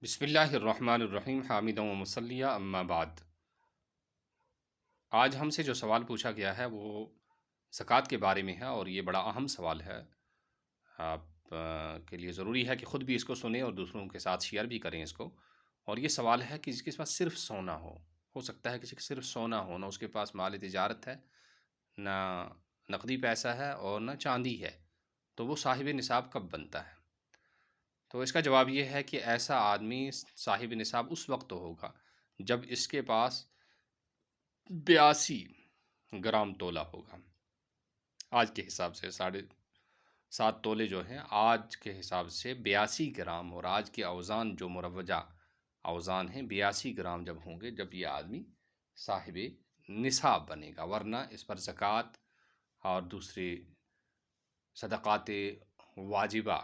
بسم اللہ الرحمن الرحیم حامد و مسلیہ اما بعد۔ آج ہم سے جو سوال پوچھا گیا ہے وہ زکوٰۃ کے بارے میں ہے، اور یہ بڑا اہم سوال ہے۔ آپ کے لیے ضروری ہے کہ خود بھی اس کو سنیں اور دوسروں کے ساتھ شیئر بھی کریں اس کو۔ اور یہ سوال ہے کہ جس کے پاس صرف سونا ہو سکتا ہے کسی کے صرف سونا ہو، نہ اس کے پاس مال تجارت ہے، نہ نقدی پیسہ ہے اور نہ چاندی ہے، تو وہ صاحب نصاب کب بنتا ہے؟ تو اس کا جواب یہ ہے کہ ایسا آدمی صاحب نصاب اس وقت ہوگا جب اس کے پاس 82 گرام تولہ ہوگا۔ آج کے حساب سے 7.5 تولے جو ہیں آج کے حساب سے 82 گرام، اور آج کے اوزان جو مروجہ اوزان ہیں 82 گرام جب ہوں گے، جب یہ آدمی صاحب نصاب بنے گا، ورنہ اس پر زکوٰۃ اور دوسری صدقات واجبہ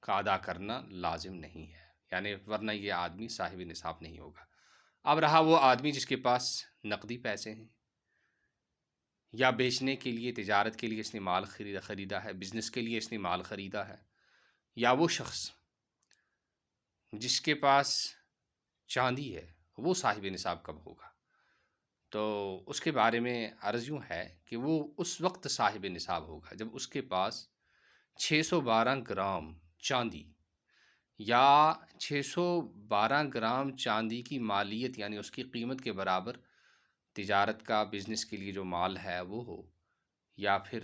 کا ادا کرنا لازم نہیں ہے، یعنی ورنہ یہ آدمی صاحب نصاب نہیں ہوگا۔ اب رہا وہ آدمی جس کے پاس نقدی پیسے ہیں، یا بیچنے کے لیے، تجارت کے لیے اس نے مال خریدا ہے، بزنس کے لیے اس نے مال خریدا ہے، یا وہ شخص جس کے پاس چاندی ہے، وہ صاحب نصاب کب ہوگا؟ تو اس کے بارے میں عرض یوں ہے کہ وہ اس وقت صاحب نصاب ہوگا جب اس کے پاس 612 گرام چاندی یا 612 گرام چاندی کی مالیت، یعنی اس کی قیمت کے برابر تجارت کا، بزنس کے لیے جو مال ہے وہ ہو، یا پھر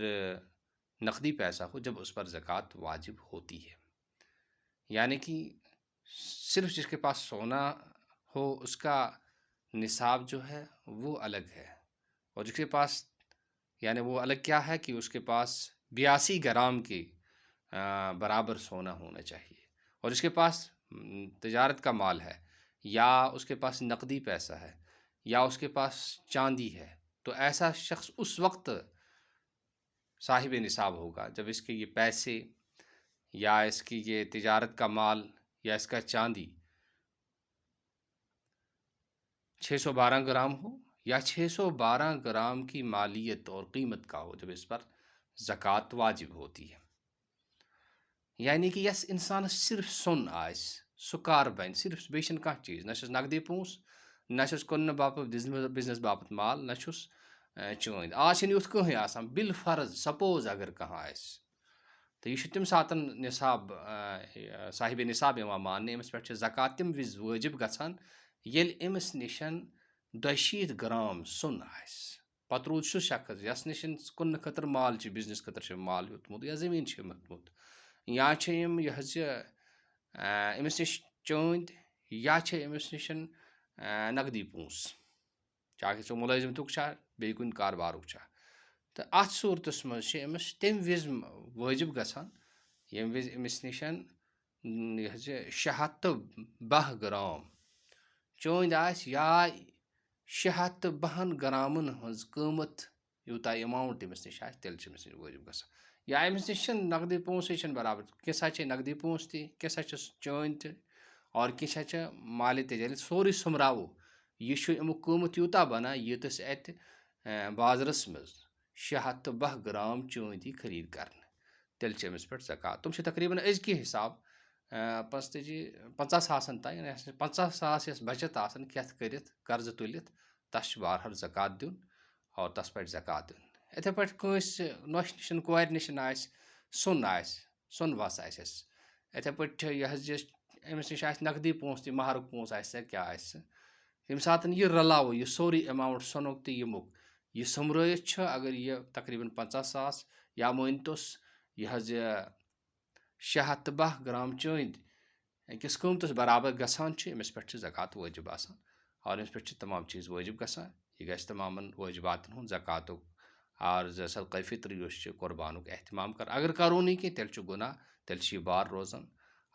نقدی پیسہ ہو، جب اس پر زکوٰۃ واجب ہوتی ہے۔ یعنی کہ صرف جس کے پاس سونا ہو اس کا نصاب جو ہے وہ الگ ہے، اور جس کے پاس، یعنی وہ الگ کیا ہے کہ اس کے پاس 82 گرام کے برابر سونا ہونا چاہیے، اور جس کے پاس تجارت کا مال ہے، یا اس کے پاس نقدی پیسہ ہے، یا اس کے پاس چاندی ہے، تو ایسا شخص اس وقت صاحب نصاب ہوگا جب اس کے یہ پیسے، یا اس کی یہ تجارت کا مال، یا اس کا چاندی 612 گرام ہو، یا 612 گرام کی مالیت اور قیمت کا ہو، جب اس پر زکوٰۃ واجب ہوتی ہے۔ یعنی کہ یس انسان صرف سون آس سکار بن، صرف بیشن کا چیز، نہ چھس نقدی پونس، نہ چھس کن باپت بزنس باپت مال، نہ چھس چٲنٛدۍ۔ آز چھنہٕ یُتھ کٕہٕنۍ آسان، بالفرض سپوز اگر کانٛہہ آسہِ تو یہ تم ساتن نصاب صاحب نصاب یوان ماننہٕ، أمس پٮ۪ٹھ چھِ زکوٰۃ تم وز وٲجب گژھان ییٚلہِ أمس نِشن 62 گرام سۄن آسہِ۔ پتہٕ روٗد سُہ شخص یس نِشن کٕننہٕ خٲطرٕ مال چھُ، بزنس خٲطرٕ چھُ مال ہیوٚتمُت، یا زٔمیٖن چھُ ہیوٚتمُت، یا چھِ یِم یہِ حظ یہِ أمِس نِش چٲنٛدۍ، یا چھِ أمِس نِشن نقدی پونٛسہٕ، چاہے سُہ مُلٲزِمتُک چھا بیٚیہِ کُنہِ کاربارُک چھا۔ تہٕ اَتھ صوٗرتس منٛز چھِ أمِس تمہِ وِزِ وٲجب گژھان ییٚمہِ وِزِ أمِس نِشن یہِ حظ یہِ 612 گرام چٲنٛدۍ آسہِ، یا 612 گرامن ہٕنٛز قۭمت یوٗتاہ ایماوُنٹ أمِس نِش آسہِ، تیٚلہِ چھِ أمِس نِش وٲجب گژھان۔ یا أمِس نِش چھِنہٕ نقدی پونٛسٕے چھِنہٕ برابر، کینٛژھا چھِ نقدی پونٛسہٕ تہِ، کینٛژھا چھِس چٲنٛدۍ تہِ، اور کینٛژھا چھِ مالہِ تجٲری، سورُے سوٚمبراوو، یہِ چھُ امیُک قۭمت یوٗتاہ بنان ییٖتِس اَتہِ بازرس منٛز 612 گرام چٲنٛدی خریٖد کرنہٕ، تیٚلہِ چھِ أمِس پٮ۪ٹھ زکوٰۃ۔ تِم چھِ تقریٖباً أزکہِ حساب 50 ساسن تام، یعنی 50 ساس یۄس بچت آسان کھٮ۪تھ کٔرِتھ قرضہٕ تُلِتھ، تس چھُ بہرحال زکوٰۃ دیُن، اور تس پٮ۪ٹھ زکوٰۃ دیُن۔ یِتھٕے پٲٹھۍ کٲنٛسہِ نۄشہِ نِشن، کورِ نِشن آسہِ سۄن، آسہِ سۄن وس آسٮ۪س، یِتھٕے پٲٹھۍ چھِ یہِ حظ یہِ أمِس نِش آسہِ نقدی پونٛسہٕ تہِ، مہرُک پونٛسہٕ آسہِ سا کیٛاہ آسہِ سا، ییٚمہِ ساتہٕ یہِ رلاوو، یہِ سورُے ایماوُنٹ سۄنُک تہٕ ییٚمیُک یہِ سوٚمبرٲیِتھ چھُ، اگر یہِ تقریٖباً 50 ساس، یا مٲنۍتوس یہِ حظ یہِ 612 گرام چٲنٛدۍ أکِس قۭمتس برابر گژھان چھِ، أمِس پٮ۪ٹھ چھِ زکوٰۃ وٲجب آسان، اور أمِس پٮ۪ٹھ چھِ تمام چیٖز وٲجب گژھان۔ یہِ گژھِ تمامن وٲجباتن ہُنٛد، زکوٰتُک اور صدقہ فطر یُس چھُ، قۄربانُک احتمام کرُن۔ اگر کرو نہٕ کینٛہہ تیٚلہِ چھُ گۄناہ، تیٚلہِ چھُ یہِ بار روزان،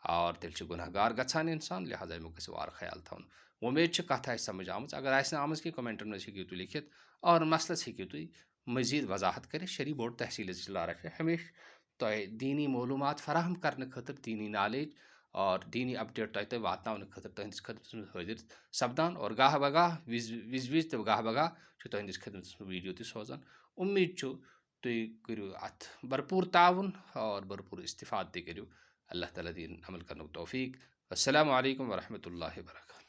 اور تیٚلہِ چھُ گۄناہ گار گژھان اِنسان، لہٰذا امیُک گژھِ وارٕ خیال تھاوُن۔ وۄمید چھِ کتھ آسہِ سمجھ آمٕژ، اگر آسہِ نہٕ آمٕژ کینٛہہ کومنٹن منٛز ہیٚکِو تُہۍ لیکھِتھ، اور مسلس ہیٚکِو تُہۍ مزید وضاحت کٔرِتھ۔ شری بورڈ تحصیل ضلع رفیع ہمیشہ تۄہہِ دیٖنی معلوٗمات فراہم کرنہٕ خٲطرٕ، دیٖنی نالیج اور دیٖنی اپڈیٹ تۄہہِ واتناونہٕ خٲطرٕ تُہنٛدِس خدمتس منٛز حٲضِر سپدان، اور گاہ بگاہ وِزِ تہٕ گاہ بگاہ چھُ تُہنٛدِس خدمتس منٛز ویٖڈیو تہِ سوزان۔ اُمید چھُ تُہۍ کٔرِو اَتھ بھرپوٗر تعاوُن اور بھرپوٗر استفاد تہِ کٔرِو۔ اللہ تعالیٰ دِیِن عمل کرنُک توفیٖق۔ السلام علیکم ورحمۃ اللہ وبرکاتہ۔